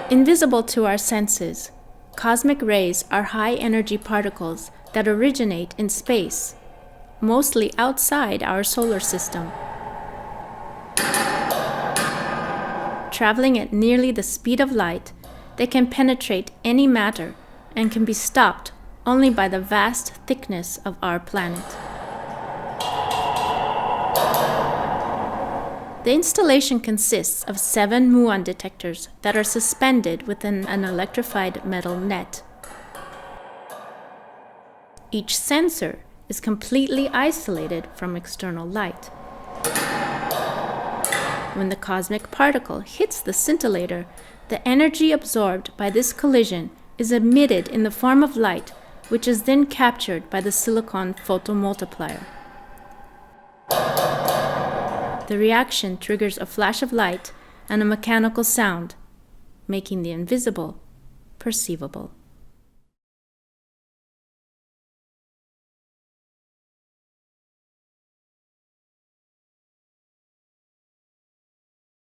Invisible to our senses, cosmic rays are high-energy particles that originate in space, mostly outside our solar system. Traveling at nearly the speed of light, they can penetrate any matter and can be stopped only by the vast thickness of our planet. The installation consists of 7 muon detectors that are suspended within an electrified metal net. Each sensor is completely isolated from external light. When the cosmic particle hits the scintillator, the energy absorbed by this collision is emitted in the form of light, which is then captured by the silicon photomultiplier. The reaction triggers a flash of light and a mechanical sound, making the invisible perceivable.